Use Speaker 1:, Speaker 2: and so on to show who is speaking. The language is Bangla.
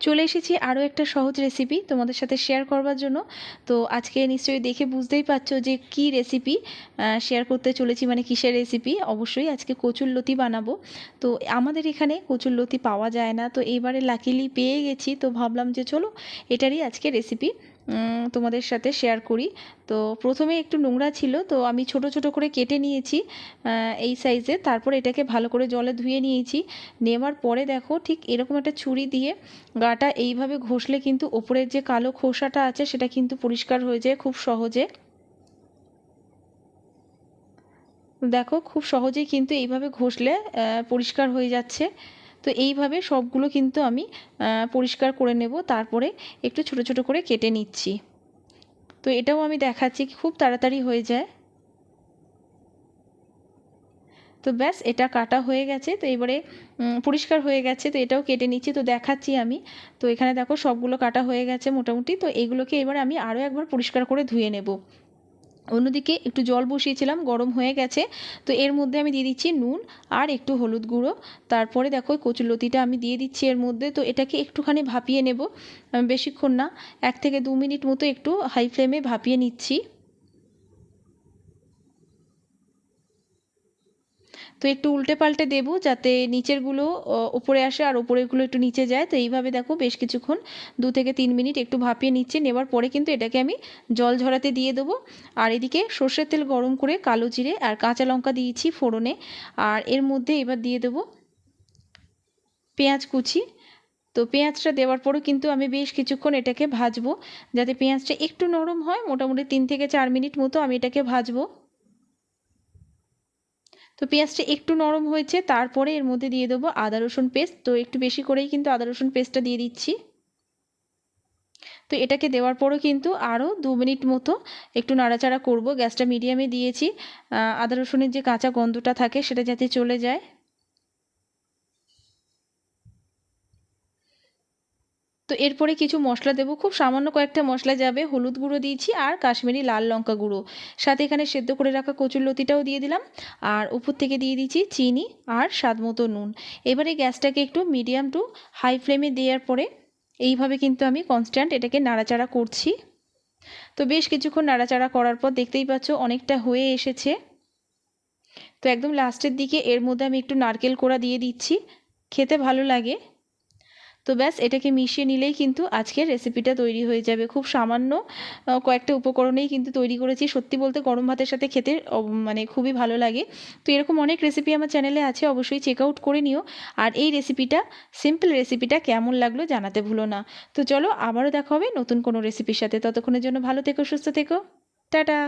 Speaker 1: চলে এসেছি আরও একটা সহজ রেসিপি তোমাদের সাথে শেয়ার করবার জন্য। তো আজকে নিশ্চয়ই দেখে বুঝতেই পারছো যে কি রেসিপি শেয়ার করতে চলেছি, মানে কিসের রেসিপি। অবশ্যই আজকে কচুরলতি বানাবো। তো আমাদের এখানে কচুরলতি পাওয়া যায় না, তো এইবারে লাকিলি পেয়ে গেছি, তো ভাবলাম যে চলো এটারই আজকে রেসিপি তোমাদের সাথে শেয়ার করি। তো প্রথমে একটু নোংরা ছিল, তো আমি ছোট ছোট করে কেটে নিয়েছি এই সাইজে। তারপর এটাকে ভালো করে জলে ধুয়ে নিয়েছি। নেওয়ার পরে দেখো ঠিক এরকম একটা ছুরি দিয়ে গাটা এইভাবে ঘষলে কিন্তু ওপরের যে কালো খোসাটা আছে সেটা কিন্তু পরিষ্কার হয়ে যায় খুব সহজে। দেখো খুব সহজেই কিন্তু এইভাবে ঘষলে পরিষ্কার হয়ে যাচ্ছে। তো এইভাবে সবগুলো কিন্তু আমি পরিষ্কার করে নেব, তারপরে একটু ছোট ছোট করে কেটে নিচ্ছি। তো এটাও আমি দেখাচ্ছি, খুব তাড়াতাড়ি হয়ে যায়। তো ব্যাস এটা কাটা হয়ে গেছে, তো এবারে পরিষ্কার হয়ে গেছে, তো এটাও কেটে নিচ্ছি, তো দেখাচ্ছি আমি। তো এখানে দেখো সবগুলো কাটা হয়ে গেছে মোটামুটি। তো এগুলোকে এবার আমি আরও একবার পরিষ্কার করে ধুয়ে নেব। অন্যদিকে একটু জল বসিয়েছিলাম, গরম হয়ে গেছে। তো এর মধ্যে আমি দিয়ে দিচ্ছি নুন আর একটু হলুদ গুঁড়ো। তারপরে দেখো কচুরলতিটা আমি দিয়ে দিচ্ছি এর মধ্যে। তো এটাকে একটুখানি ভাপিয়ে নেব, বেশিক্ষণ না, 1 থেকে 2 মিনিট মতো একটু হাই ফ্লেমে ভাপিয়ে নিচ্ছি। তো একটু উল্টে পাল্টে দেবো যাতে নিচেরগুলো ওপরে আসে আর ওপরেরগুলো একটু নিচে যায়। তো এইভাবে দেখো বেশ কিছুক্ষণ 2 থেকে 3 মিনিট একটু ভাপিয়ে নিচ্ছে। নেবার পরে কিন্তু এটাকে আমি জল ঝরাতে দিয়ে দেবো। আর এদিকে সর্ষের তেল গরম করে কালো জিরে আর কাঁচা লঙ্কা দিয়েছি ফোড়নে। আর এর মধ্যে এবার দিয়ে দেবো পেঁয়াজ কুচি। তো পেঁয়াজটা দেওয়ার পরেও কিন্তু আমি বেশ কিছুক্ষণ এটাকে ভাজবো যাতে পেঁয়াজটা একটু নরম হয়। মোটামুটি 3 থেকে 4 মিনিট মতো আমি এটাকে ভাজবো। তো পেঁয়াজটা একটু নরম হয়েছে, তারপরে এর মধ্যে দিয়ে দেবো আদা রসুন পেস্ট। তো একটু বেশি করেই কিন্তু আদা রসুন পেস্টটা দিয়ে দিচ্ছি। তো এটাকে দেওয়ার পরও কিন্তু আরও 2 মিনিট মতো একটু নাড়াচাড়া করব। গ্যাসটা মিডিয়ামে দিয়েছি, আদা রসুনের যে কাঁচা গন্ধটা থাকে সেটা যাতে চলে যায়। তো এরপরে কিছু মশলা দেবো, খুব সামান্য কয়েকটা মশলা যাবে। হলুদ গুঁড়ো দিয়েছি আর কাশ্মীরি লাল লঙ্কা গুঁড়ো, সাথে এখানে সেদ্ধ করে রাখা কচুরলতিটাও দিয়ে দিলাম। আর উপর থেকে দিয়ে দিচ্ছি চিনি আর স্বাদ মতো নুন। এবারে গ্যাসটাকে একটু মিডিয়াম টু হাই ফ্লেমে দেওয়ার পরে এইভাবে কিন্তু আমি কনস্ট্যান্ট এটাকে নাড়াচাড়া করছি। তো বেশ কিছুক্ষণ নাড়াচাড়া করার পর দেখতেই পাচ্ছ অনেকটা হয়ে এসেছে। তো একদম লাস্টের দিকে এর মধ্যে আমি একটু নারকেল কোড়া দিয়ে দিচ্ছি, খেতে ভালো লাগে। তো ব্যাস এটাকে মিশিয়ে নিলেই কিন্তু আজকের রেসিপিটা তৈরি হয়ে যাবে। খুব সামান্য কয়েকটা উপকরণেই কিন্তু তৈরি করেছি। সত্যি বলতে গরম ভাতের সাথে খেতে মানে খুবই ভালো লাগে। তো এরকম অনেক রেসিপি আমার চ্যানেলে আছে, অবশ্যই চেক আউট করে নিও। আর এই রেসিপিটা, সিম্পল রেসিপিটা কেমন লাগলো জানাতে ভুলো না। তো চলো আবারও দেখা হবে নতুন কোনো রেসিপির সাথে। ততক্ষণের জন্য ভালো থেকো, সুস্থ থেকো, টাটা।